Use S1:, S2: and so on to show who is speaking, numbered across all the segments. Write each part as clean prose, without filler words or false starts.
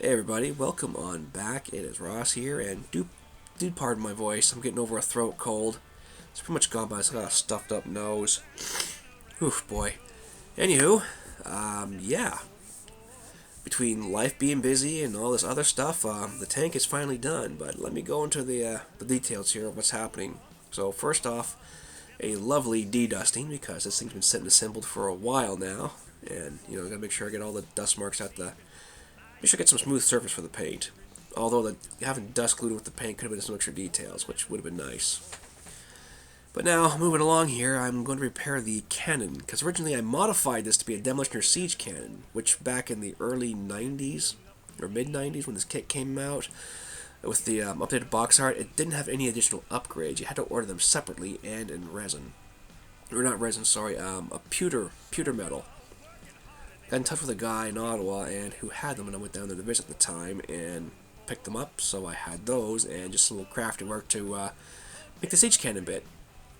S1: Hey everybody, welcome on back. It is Ross here, and do pardon my voice. I'm getting over a throat cold. It's pretty much gone by. It's got a stuffed up nose. Oof, boy. Anywho, yeah. Between life being busy and all this other stuff, the tank is finally done. But let me go into the details here of what's happening. So first off, a lovely de-dusting because this thing's been sitting assembled for a while now, and gotta make sure I get all the dust marks out the. Make sure I get some smooth surface for the paint. Although having dust glued with the paint could have been some extra details, which would have been nice. But now, moving along here, I'm going to repair the cannon, because originally I modified this to be a demolitioner siege cannon, which back in the early 90s, or mid-90s when this kit came out, with the updated box art, it didn't have any additional upgrades. You had to order them separately and in resin. Or not resin, sorry, a pewter metal. Got in touch with a guy in Ottawa and who had them, and I went down there to visit at the time and picked them up, so I had those and just a little crafty work to make the siege cannon bit.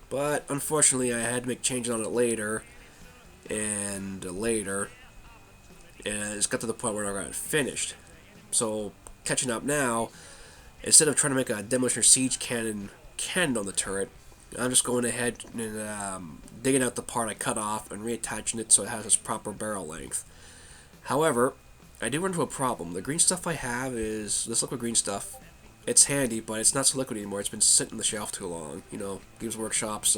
S1: But unfortunately I had to make changes on it later and it's got to the point where I got it finished. So catching up now, instead of trying to make a demolitioner siege cannon on the turret, I'm just going ahead and digging out the part I cut off and reattaching it so it has its proper barrel length. However, I do run into a problem. The green stuff I have is this liquid green stuff. It's handy, but it's not so liquid anymore. It's been sitting on the shelf too long. Games Workshop's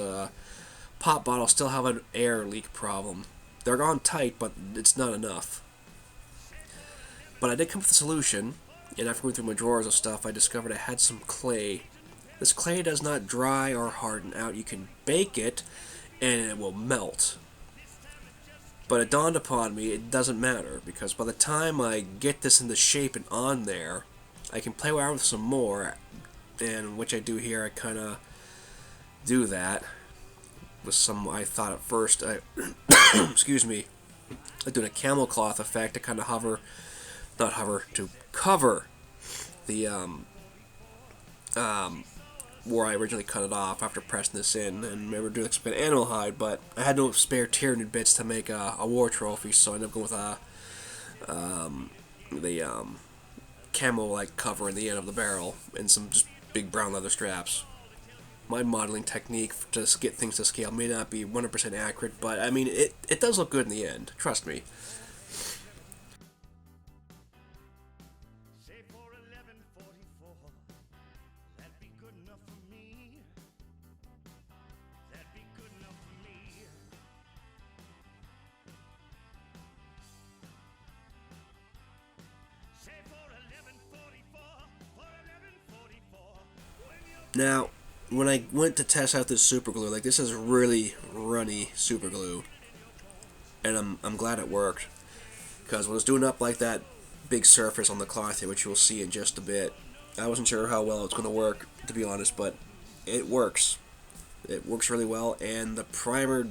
S1: pop bottles still have an air leak problem. They're on tight, but it's not enough. But I did come up with a solution, and after going through my drawers of stuff, I discovered I had some clay. This clay does not dry or harden out. You can bake it, and it will melt. But it dawned upon me it doesn't matter, because by the time I get this into shape and on there, I can play around with some more, and which I do here. I kind of do that with some. I thought at first, excuse me, I doing a camel cloth effect to kind of to cover the where I originally cut it off after pressing this in, and remember doing some animal hide, but I had no spare Tyranid bits to make a war trophy, so I ended up going with the camo-like cover in the end of the barrel and some just big brown leather straps. My modeling technique to get things to scale may not be 100% accurate, but I mean it does look good in the end. Trust me. Now, when I went to test out this super glue, like this is really runny super glue, and I'm glad it worked, because when I was doing up like that big surface on the cloth here, which you'll see in just a bit, I wasn't sure how well it's going to work, to be honest, but it works. It works really well, and the primer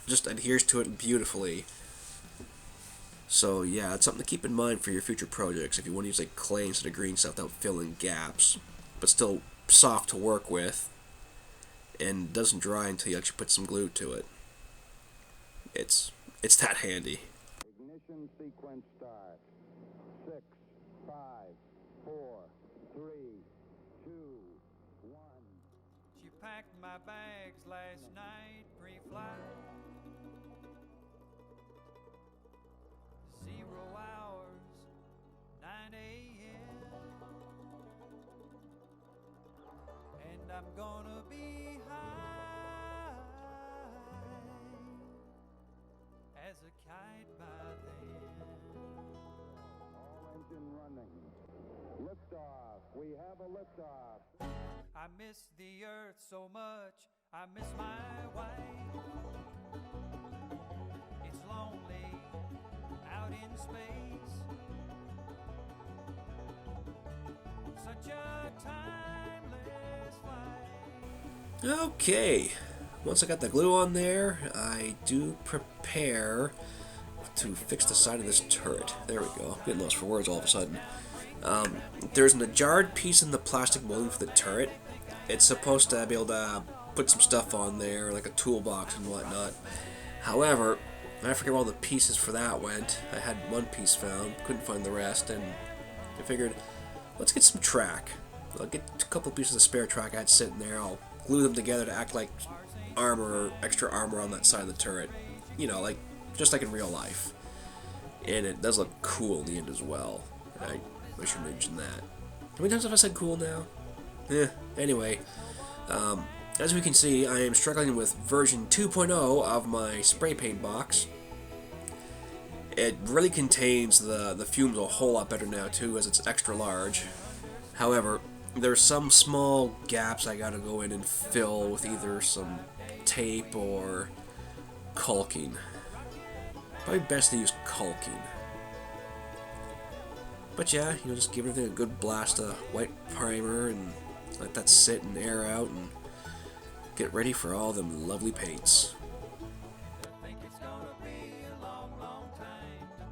S1: just adheres to it beautifully. So yeah, it's something to keep in mind for your future projects if you want to use like clay instead of green stuff without filling gaps, but still soft to work with and doesn't dry until you actually put some glue to it. It's that handy.
S2: Ignition sequence start. 6, 5, 4, 3, 2, 1.
S3: She packed my bags last night pre-flight. 0 hours, 9 a.m. And I'm gonna be high as a kite by then.
S2: All engine running. Liftoff. We have a liftoff.
S3: I miss the earth so much. I miss my wife. It's lonely out in space. Such a timeless flight.
S1: Okay, once I got the glue on there, I do prepare to fix the side of this turret. There we go. I'm getting lost for words all of a sudden. There's an ajarred piece in the plastic molding for the turret. It's supposed to be able to put some stuff on there, like a toolbox and whatnot. However, I forget where all the pieces for that went. I had one piece found, couldn't find the rest, and I figured, let's get some track. I'll get a couple pieces of spare track I had sitting there. I'll glue them together to act like armor, extra armor on that side of the turret. You know, like just like in real life. And it does look cool in the end as well. I should mention that. How many times have I said cool now? Anyway, as we can see, I am struggling with version 2.0 of my spray paint box. It really contains the fumes a whole lot better now too, as it's extra large. However, there's some small gaps I gotta go in and fill with either some tape or caulking. Probably best to use caulking. But yeah, you know, just give everything a good blast of white primer and let that sit and air out and get ready for all them lovely paints.
S3: Think it's gonna be a long, long time.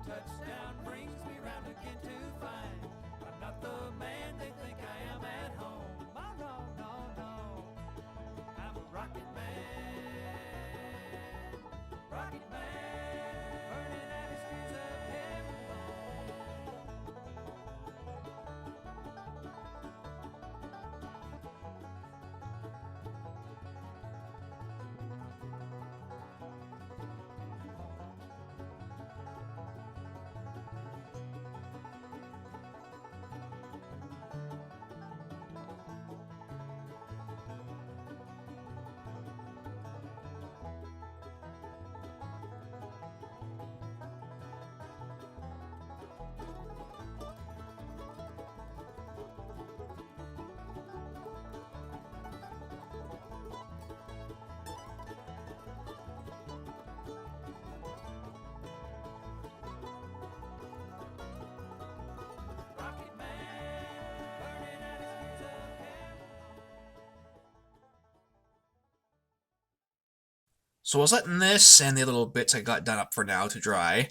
S3: The touchdown brings me round again to find I'm not the man they think I am at home. Oh no, no, no. I'm a rocket man. Rocket man. Burning at his streets of heaven. Rocket man. Burning at his streets of heaven.
S4: So I was letting this and the little bits I got done up for now to dry.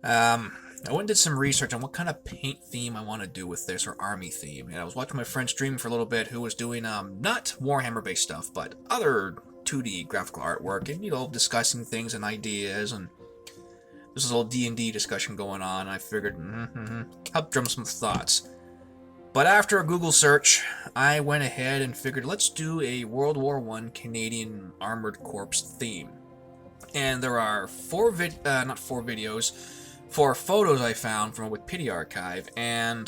S4: I went and did some research on what kind of paint theme I want to do with this, or army theme. And I was watching my friend stream for a little bit who was doing, not Warhammer-based stuff, but other 2D graphical artwork, and, you know, discussing things and ideas, and this is a little D&D discussion going on, and I figured, help drum some thoughts. But after a Google search, I went ahead and figured, let's do a World War I Canadian Armored Corps theme. And there are four photos I found from a Wikipedia archive, and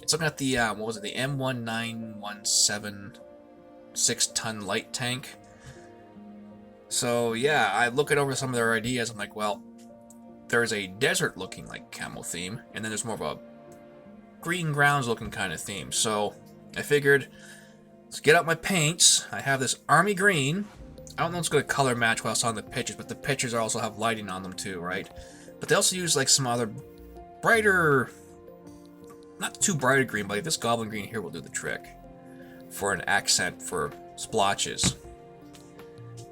S4: it's looking at the, what was it, the M1917 6-ton light tank. So yeah, I looking over some of their ideas, I'm like, well, there's a desert looking like camo theme, and then there's more of a green grounds looking kind of theme. So I figured, let's get out my paints. I have this army green. I don't know if it's going to color match while it's on the pictures, but the pictures also have lighting on them too, right? But they also use like some other brighter, not too bright a green, but like this goblin green here will do the trick for an accent for splotches.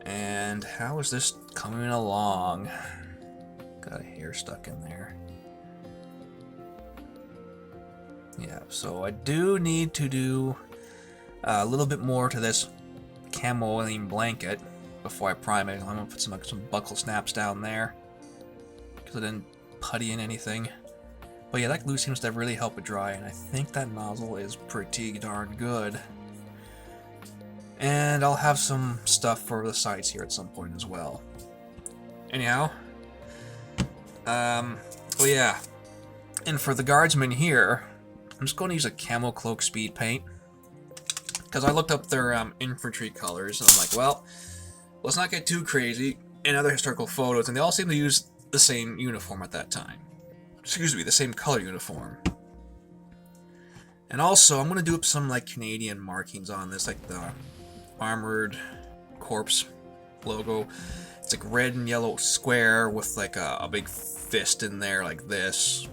S4: And how is this coming along? Got a hair stuck in there. Yeah, so I do need to do a little bit more to this camoing blanket before I prime it. I'm gonna put some buckle snaps down there because I didn't putty in anything. But yeah, that glue seems to really help it dry, and I think that nozzle is pretty darn good. And I'll have some stuff for the sides here at some point as well. Anyhow, well, yeah, and for the guardsmen here, I'm just going to use a camo cloak speed paint, because I looked up their infantry colors, and I'm like, well, let's not get too crazy in other historical photos, and they all seem to use the same uniform at that time. Excuse me, the same color uniform. And also, I'm going to do up some like Canadian markings on this, like the Armored Corps logo. It's like red and yellow square with like a big fist in there, like this,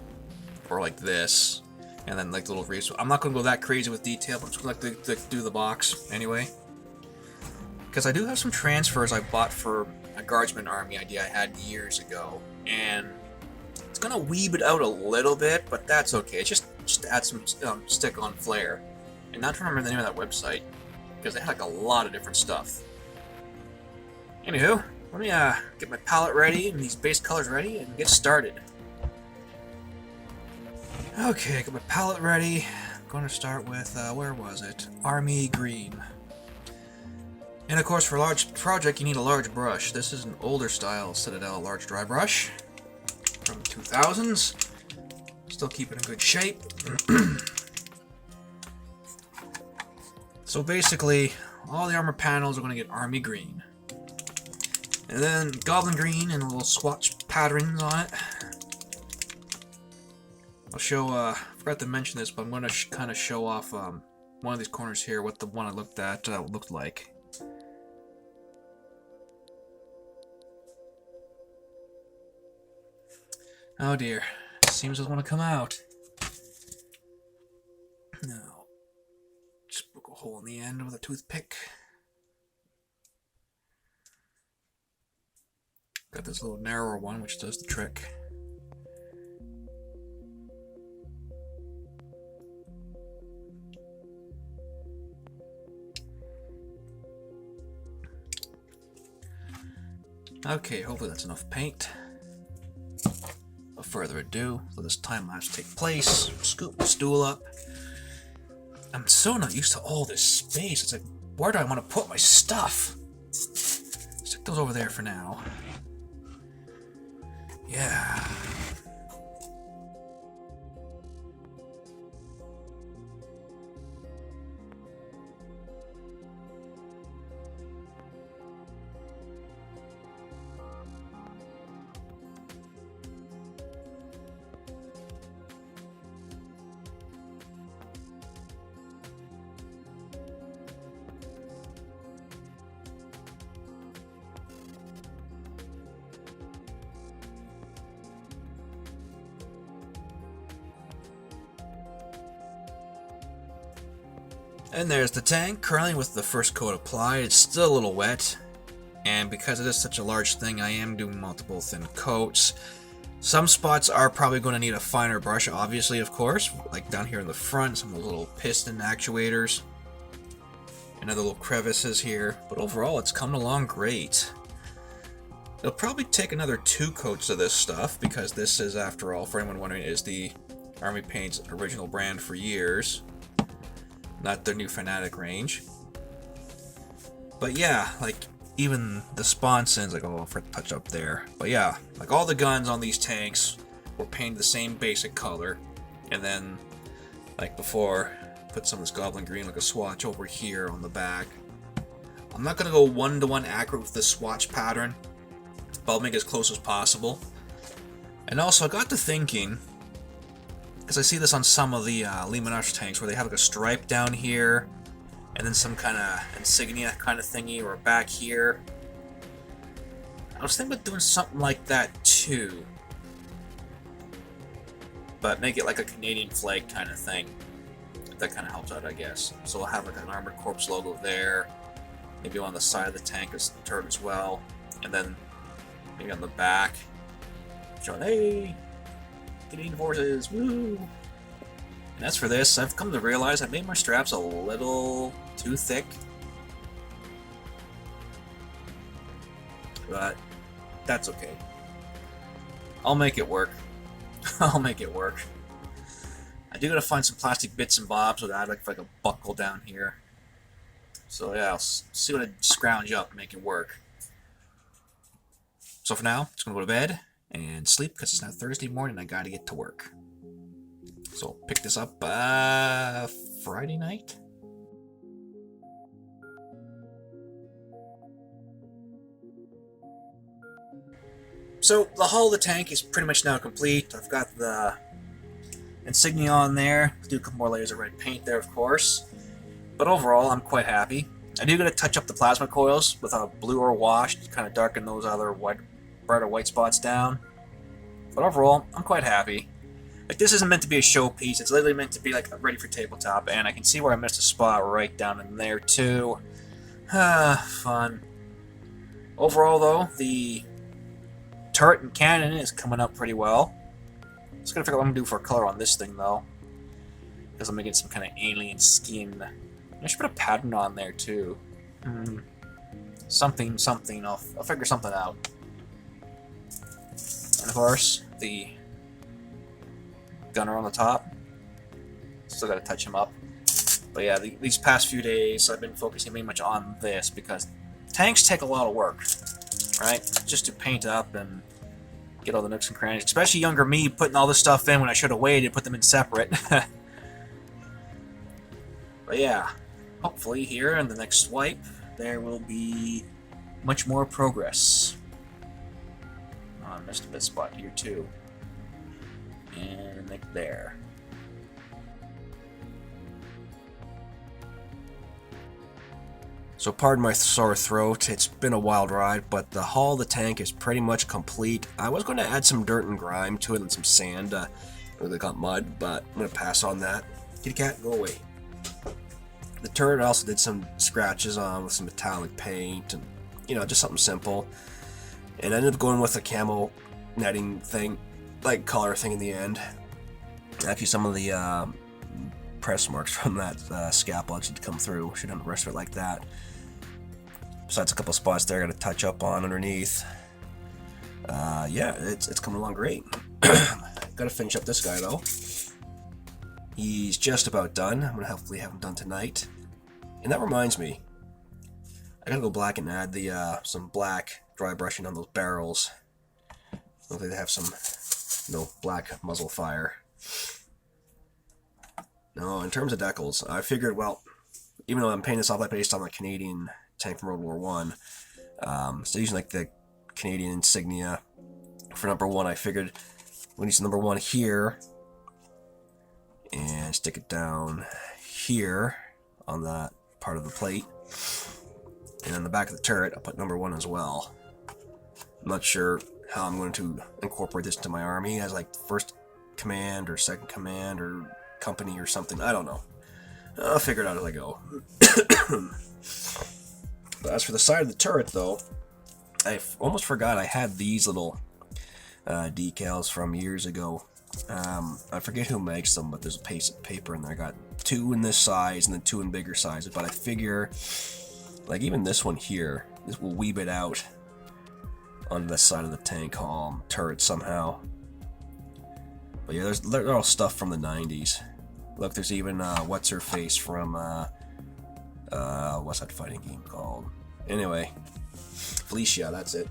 S4: or like this. And then like little reefs. I'm not going to go that crazy with detail, but I'm just going to like do the box anyway. Because I do have some transfers I bought for a guardsman army idea I had years ago. And it's going to weeb it out a little bit, but that's okay. It's just to add some stick-on flair. And not to remember the name of that website, because they had like a lot of different stuff. Anywho, let me get my palette ready and these base colors ready and get started. Okay, got my palette ready. I'm going to start with, where was it? Army Green. And of course, for a large project, you need a large brush. This is an older style Citadel large dry brush from the 2000s. Still keeping in good shape. So basically, all the armor panels are going to get Army Green. And then Goblin Green and a little swatch patterns on it. I'll show, I forgot to mention this, but I'm going to kind of show off one of these corners here, what the one I looked at looked like. Oh dear, seems it doesn't want to come out. No. Just poke a hole in the end with a toothpick. Got this little narrower one, which does the trick. Okay, hopefully that's enough paint. Without further ado, let this time lapse take place. Scoop the stool up. I'm so not used to all this space. It's like, where do I want to put my stuff? Stick those over there for now. Yeah. And there's the tank, currently with the first coat applied. It's still a little wet, and because it is such a large thing, I am doing multiple thin coats. Some spots are probably going to need a finer brush, obviously, of course, like down here in the front, some of the little piston actuators, and other little crevices here, but overall it's coming along great. It'll probably take another 2 coats of this stuff, because this is, after all, for anyone wondering, is the Army Paint's original brand for years. Not their new Fanatic range. But yeah, like, even the sponsons, like, oh, for touch up there. But yeah, like, all the guns on these tanks were painted the same basic color. And then, like before, put some of this Goblin Green, like a swatch over here on the back. I'm not going to go 1-to-1 accurate with this swatch pattern, but I'll make it as close as possible. And also, I got to thinking, because I see this on some of the Limonage tanks where they have like a stripe down here and then some kind of insignia kind of thingy or back here. I was thinking about doing something like that too, but make it like a Canadian flag kind of thing. That kind of helps out, I guess. So we'll have like an Armored Corps logo there, maybe on the side of the tank as the turret as well, and then maybe on the back showing, hey, Canadian Forces, woo! And as for this, I've come to realize I made my straps a little too thick. But that's okay. I'll make it work. I'll make it work. I do gotta find some plastic bits and bobs so that I add like a buckle down here. So yeah, I'll see what I scrounge up and make it work. So for now, just gonna go to bed and sleep because it's now Thursday morning and I gotta get to work. So I'll pick this up Friday night? So the hull of the tank is pretty much now complete. I've got the insignia on there. Do a couple more layers of red paint there, of course. But overall, I'm quite happy. I do gotta touch up the plasma coils with a blue or wash to kind of darken those other brighter white spots down. But overall, I'm quite happy. Like, this isn't meant to be a showpiece. It's literally meant to be like ready for tabletop, and I can see where I missed a spot right down in there too. Fun. Overall, though, the turret and cannon is coming up pretty well. Just gotta figure out what I'm gonna do for a color on this thing, though, because I'm making some kind of alien skin. I should put a pattern on there too. Something. I'll figure something out. And of course, the gunner on the top. Still got to touch him up. But yeah, these past few days I've been focusing pretty much on this because tanks take a lot of work, right? Just to paint up and get all the nooks and crannies. Especially younger me putting all this stuff in when I should have waited, put them in separate. But yeah, hopefully here in the next swipe there will be much more progress. Oh, I missed a bit spot here too. And like there.
S1: So pardon my sore throat, it's been a wild ride, but the hull of the tank is pretty much complete. I was going to add some dirt and grime to it and some sand, they got mud, but I'm going to pass on that. Kitty cat, go away. The turret also did some scratches on with some metallic paint and, you know, just something simple. And I ended up going with a camo netting thing, like color thing in the end. Actually, some of the press marks from that scalpel actually did come through. Should have the rest of it like that. Besides a couple spots there I got to touch up on underneath. Yeah, it's coming along great. Got to finish up this guy though. He's just about done. I'm gonna hopefully have him done tonight. And that reminds me, I gotta go back and add the some black dry brushing on those barrels. Hopefully they have some black muzzle fire. No, in terms of decals, I figured, well, even though I'm painting this off based on the Canadian tank from World War One, still using like the Canadian insignia for number 1. I figured we need some number 1 here and stick it down here on that part of the plate, and on the back of the turret I'll put number 1 as well. I'm not sure how I'm going to incorporate this into my army as like first command or second command or company or something. I don't know. I'll figure it out as I go. But as for the side of the turret though, I almost forgot I had these little decals from years ago. I forget who makes them, but there's a piece of paper in there. I got 2 in this size and then 2 in bigger sizes, but I figure like even this one here, this will weeb it out on this side of the tank hull turret somehow. But yeah, they're all stuff from the 90s. Look, there's even what's her face from what's that fighting game called? Anyway, Felicia, that's it.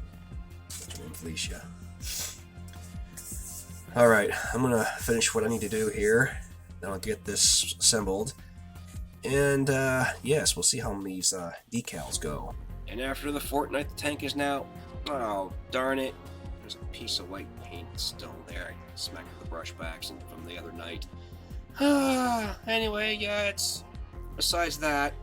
S1: What's her name? Felicia. Alright, I'm gonna finish what I need to do here. Then I'll get this assembled. And yes, we'll see how these decals go. And after the fortnight, the tank is now... Oh, darn it. There's a piece of white paint still there. I smacked the brush backs from the other night. Anyway, yeah, it's... Besides that,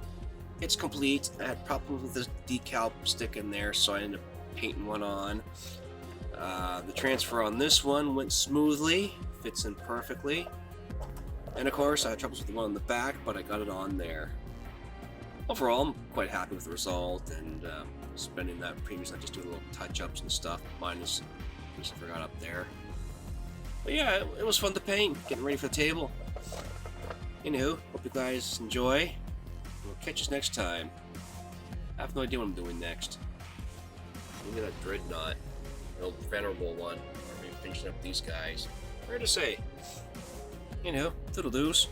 S1: it's complete. I had problems with this decal stick in there, so I ended up painting one on. The transfer on this one went smoothly, fits in perfectly. And of course, I had troubles with the one on the back, but I got it on there. Overall, I'm quite happy with the result, and spending that previous, I just do little touch-ups and stuff, minus I forgot up there. But yeah, it was fun to paint, getting ready for the table. Anywho, hope you guys enjoy. We'll catch us next time. I have no idea what I'm doing next. Maybe that dreadnought, the old venerable one, or maybe finishing up these guys. Hard to say. Anywho, toodle-doos.